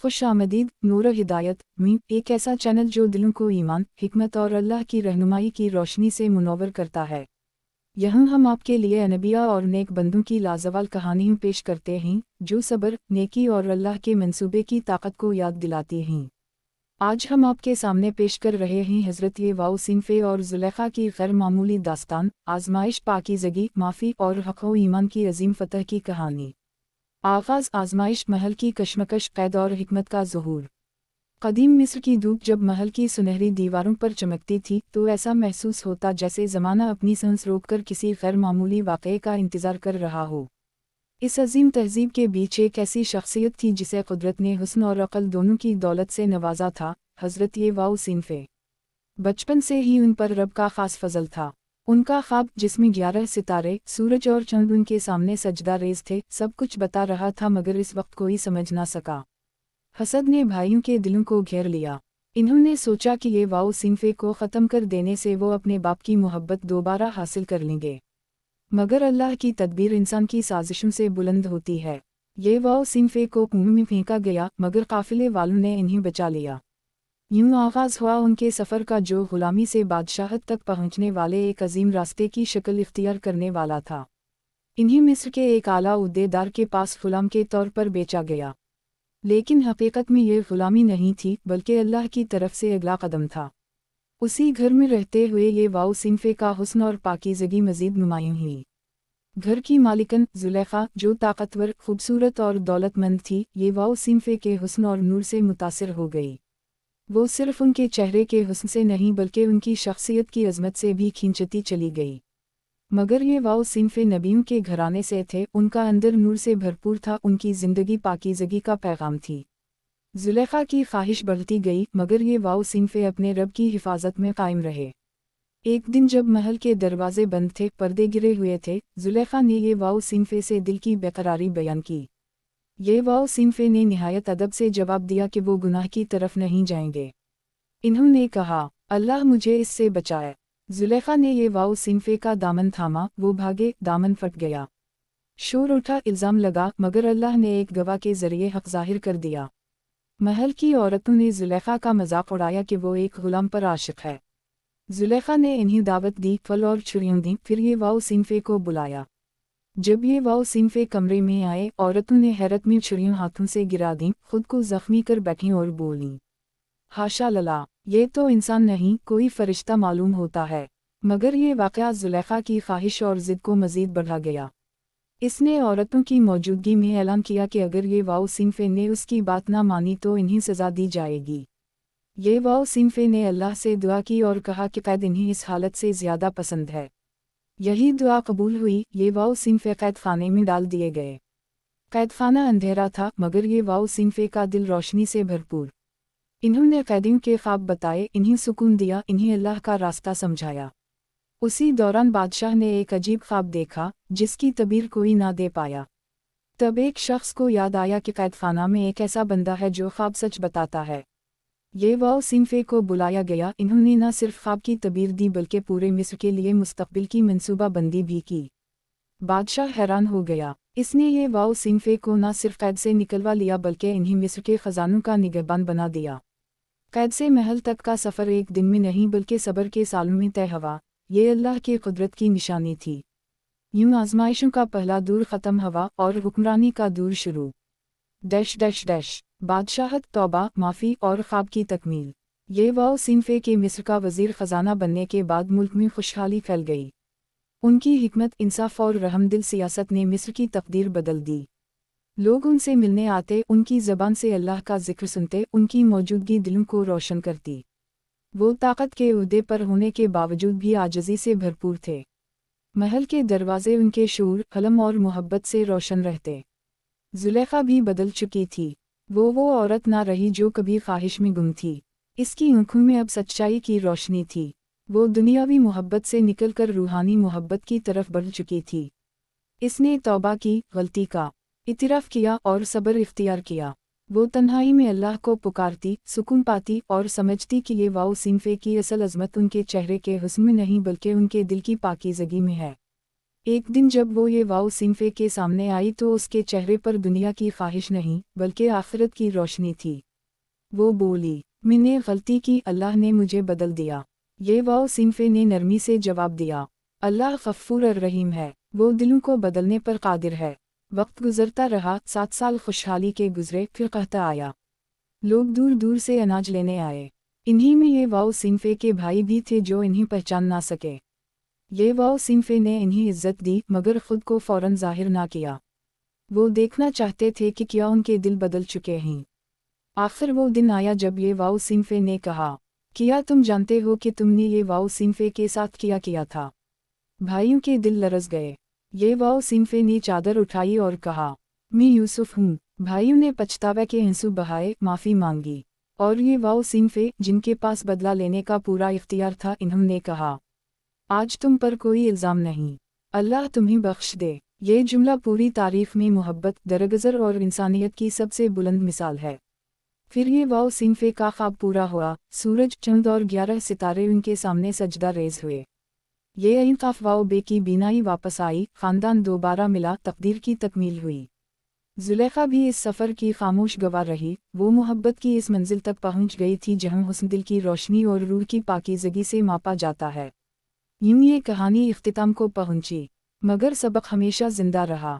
खुश आमदीद नूर हिदायत में एक ऐसा चैनल जो दिलों को ईमान, हिकमत और अल्लाह की रहनुमाई की रोशनी से मुनव्वर करता है। यहाँ हम आपके लिए अनबिया और नेक बंदों की लाजवाल कहानियाँ पेश करते हैं जो सब्र, नेकी और अल्लाह के मंसूबे की ताकत को याद दिलाती हैं। आज हम आपके सामने पेश कर रहे हैं हज़रत वाउ सिनफ़े और ज़ुलेखा की गैर मामूली दास्तान, आज़माइश, पाकीज़गी, माफ़ी और हक़ व ईमान की अज़ीम फ़तह की कहानी। आगाज़ आज़माइश, महल की कशमकश, क़ैद और हिकमत का ज़ुहूर। क़दीम मिस्र की धूप जब महल की सुनहरी दीवारों पर चमकती थी तो ऐसा महसूस होता जैसे ज़माना अपनी सांस रोककर किसी गैर मामूली वाक़ये का इंतज़ार कर रहा हो। इस अजीम तहज़ीब के बीच एक ऐसी शख्सियत थी जिसे कुदरत ने हुस्न और अक़ल दोनों की दौलत से नवाजा था, हज़रत वाउ सिनफ़े। बचपन से ही उन पर रब का ख़ास फ़ज़ल था। उनका ख्वाब, जिसमें 11 सितारे, सूरज और चंद उनके सामने सजदा रेज़ थे, सब कुछ बता रहा था मगर इस वक्त कोई समझ ना सका। हसद ने भाइयों के दिलों को घेर लिया। इन्होंने सोचा कि ये वाउ सिनफ़े को ख़त्म कर देने से वो अपने बाप की मोहब्बत दोबारा हासिल कर लेंगे। मगर अल्लाह की तदबीर इंसान की साजिशों से बुलंद होती है। ये वाउ सिनफ़े को कुएं में फेंका गया मगर काफ़िले वालों ने इन्हें बचा लिया। यूं आगाज़ हुआ उनके सफ़र का जो ग़ुलामी से बादशाहत तक पहुँचने वाले एक अजीम रास्ते की शक्ल इख्तियार करने वाला था। इन्हें मिस्र के एक आला उद्देदार के पास ग़ुलाम के तौर पर बेचा गया। लेकिन हकीकत में ये ग़ुलामी नहीं थी बल्कि अल्लाह की तरफ से अगला कदम था। उसी घर में रहते हुए ये वाउ सिनफ़े का हुस्न और पाकीज़गी मज़ीद नुमायाँ हुई। घर की मालिकन ज़ुलेखा, जो ताकतवर, खूबसूरत और दौलतमंद थी, ये वाउ सिनफ़े के हुस्न और नूर से मुतासिर हो गई। वो सिर्फ़ उनके चेहरे के हुस्न से नहीं बल्कि उनकी शख्सियत की अज़मत से भी खींचती चली गई। मगर ये वाउ सिनफ़े नबियों के घराने से थे, उनका अंदर नूर से भरपूर था, उनकी ज़िंदगी पाकीज़गी का पैगाम थी। ज़ुलेखा की ख्वाहिश बढ़ती गई मगर ये वाउ सिनफ़े अपने रब की हिफाजत में कायम रहे। एक दिन जब महल के दरवाजे बंद थे, पर्दे गिरे हुए थे, ज़ुलेखा ने ये वाउ सिनफ़े से दिल की बेकरारी बयान की। ये वाउ सिनफ़े ने निहायत अदब से जवाब दिया कि वो गुनाह की तरफ नहीं जाएंगे। इन्होंने कहा, अल्लाह मुझे इससे बचाए। ज़ुलेखा ने ये वाउ सिनफ़े का दामन थामा, वो भागे, दामन फट गया। शोर उठा, इल्ज़ाम लगा, मगर अल्लाह ने एक गवाह के ज़रिए हक़ ज़ाहिर कर दिया। महल की औरतों ने ज़ुलेखा का मजाक उड़ाया कि वो एक ग़ुलाम पर आशिक़ है। ज़ुलेखा ने इन्हें दावत दी, फल और छुरियाँ दी, फिर ये वाउ सिनफ़े को बुलाया। जब ये वाउ सिनफ़े कमरे में आए, औरतों ने हैरत में छुरियाँ हाथों से गिरा दीं, खुद को ज़ख्मी कर बैठीं और बोलीं, हाशा लला, ये तो इंसान नहीं, कोई फ़रिश्ता मालूम होता है। मगर ये वाक़या ज़ुलेखा की ख्वाहिश और ज़िद को मज़ीद बढ़ा गया। इसने औरतों की मौजूदगी में ऐलान किया कि अगर ये वाउ सिनफ़े ने उसकी बात ना मानी तो इन्हें सज़ा दी जाएगी। ये वाउ सिनफ़े ने अल्लाह से दुआ की और कहा कि क़ैद इन्हें इस हालत से ज़्यादा पसंद है। यही दुआ कबूल हुई, ये वाउ सिनफ़े क़ैद खाने में डाल दिए गए। क़ैद खाना अंधेरा था मगर ये वाउ सिनफ़े का दिल रोशनी से भरपूर। इन्होंने कैदियों के ख्वाब बताए, इन्हें सुकून दिया, इन्हें अल्लाह का रास्ता समझाया। उसी दौरान बादशाह ने एक अजीब ख्वाब देखा जिसकी तबीर कोई ना दे पाया। तब एक शख्स को याद आया कि क़ैद खाना में एक ऐसा बंदा है जो ख्वाब सच बताता है। ये वाउ सिनफ़े को बुलाया गया। इन्होंने न सिर्फ ख्वाब की तबीर दी बल्कि पूरे मिस्र के लिए मुस्तक़बिल की मंसूबा बंदी भी की। बादशाह हैरान हो गया। इसने ये वाउ सिनफ़े को न सिर्फ कैद से निकलवा लिया बल्कि इन्हें मिस्र के ख़जानों का निगहबान बना दिया। कैद से महल तक का सफ़र एक दिन में नहीं बल्कि सब्र के सालों में तय हुआ। ये अल्लाह की कुदरत की निशानी थी। यूं आज़माइशों का पहला दौर ख़त्म हुआ और हुक्मरानी का दौर शुरू। डैश डैश डैश, बादशाहत, तौबा, माफ़ी और ख्वाब की तकमील। ये वाउ सिनफ़े के मिस्र का वज़ीर ख़जाना बनने के बाद मुल्क में खुशहाली फैल गई। उनकी हिकमत, इंसाफ और रहमदिल सियासत ने मिस्र की तकदीर बदल दी। लोग उनसे मिलने आते, उनकी ज़बान से अल्लाह का ज़िक्र सुनते, उनकी मौजूदगी दिलों को रोशन करती। वो ताकत के ओहदे पर होने के बावजूद भी आजिज़ी से भरपूर थे। महल के दरवाजे उनके शूर, हलम और मोहब्बत से रोशन रहते। ज़ुलेखा भी बदल चुकी थी। वो औरत ना रही जो कभी ख्वाहिश में गुम थी। इसकी आँखों में अब सच्चाई की रोशनी थी। वो दुनियावी मोहब्बत से निकलकर रूहानी मोहब्बत की तरफ बढ़ चुकी थी। इसने तौबा की, गलती का इतिराफ़ किया और सब्र इख्तियार किया। वो तन्हाई में अल्लाह को पुकारती, सुकून पाती और समझती कि ये वाउ सिनफ़े की असल अज़मत उनके चेहरे के हुस्न में नहीं बल्कि उनके दिल की पाकीज़गी में है। ایک دن جب وہ یہ واؤ صنفے کے سامنے آئی تو اس کے چہرے پر دنیا کی خواہش نہیں بلکہ آخرت کی روشنی تھی۔ وہ بولی، میں نے غلطی کی، اللہ نے مجھے بدل دیا۔ یہ واؤ صنفے نے نرمی سے جواب دیا، اللہ غفور الرحیم ہے، وہ دلوں کو بدلنے پر قادر ہے۔ وقت گزرتا رہا، 7 سال خوشحالی کے گزرے، پھر قحط آیا۔ لوگ دور دور سے اناج لینے آئے۔ انہی میں یہ واؤ صنفے کے بھائی بھی تھے جو انہیں پہچان نہ سکے۔ یہ واؤ صنفے نے انہیں عزت دی مگر خود کو فوراً ظاہر نہ کیا۔ وہ دیکھنا چاہتے تھے کہ کیا ان کے دل بدل چکے ہیں۔ آخر وہ دن آیا جب یہ واؤ صنفے نے کہا، کیا تم جانتے ہو کہ تم نے یہ واؤ صنفے کے ساتھ کیا تھا؟ بھائیوں کے دل لرز گئے۔ یہ واؤ صنفے نے چادر اٹھائی اور کہا، میں یوسف ہوں۔ بھائیوں نے پچھتاوے کے آنسو بہائے، معافی مانگی، اور یہ واؤ صنفے جن کے پاس بدلہ لینے کا پورا اختیار تھا انہوں نے کہا، آج تم پر کوئی الزام نہیں، اللہ تمہیں بخش دے۔ یہ جملہ پوری تاریخ میں محبت، درگزر اور انسانیت کی سب سے بلند مثال ہے۔ پھر یہ واؤ صنفے کا خواب پورا ہوا، سورج، چاند اور 11 ستارے ان کے سامنے سجدہ ریز ہوئے۔ یہ انقاف واؤ بے کی بینائی واپس آئی، خاندان دوبارہ ملا، تقدیر کی تکمیل ہوئی۔ زلیخا بھی اس سفر کی خاموش گواہ رہی، وہ محبت کی اس منزل تک پہنچ گئی تھی جہاں حسن دل کی روشنی اور روح کی پاکیزگی سے ماپا جاتا ہے۔ یوں یہ کہانی اختتام کو پہنچی، مگر سبق ہمیشہ زندہ رہا۔